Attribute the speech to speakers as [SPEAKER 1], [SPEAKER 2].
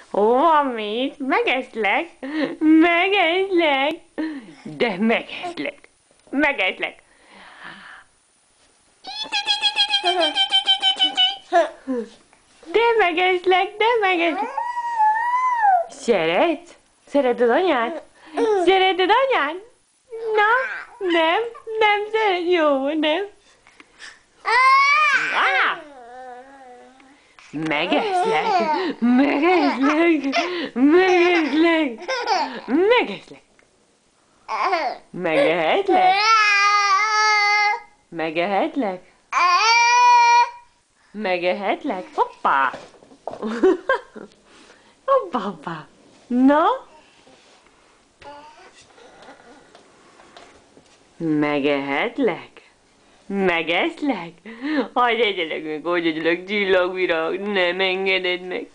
[SPEAKER 1] Hova mész? Megeszlek? Megeszlek? De megeszlek. Megeszlek. De megeszlek, de megeszlek. Szeretsz? Szereted anyát? Szereted anyát? Na, nem szeret, jó, nem. Megeszlek, megeszlek, megeszlek, megeszlek. Megehetlek? Megehetlek? Megehetlek? Hoppá! Hoppá, hoppá. Na? Megehetlek? Megeszlek? Hagyj egyelek meg, hogy egyelek csillagvirág, nem engeded meg.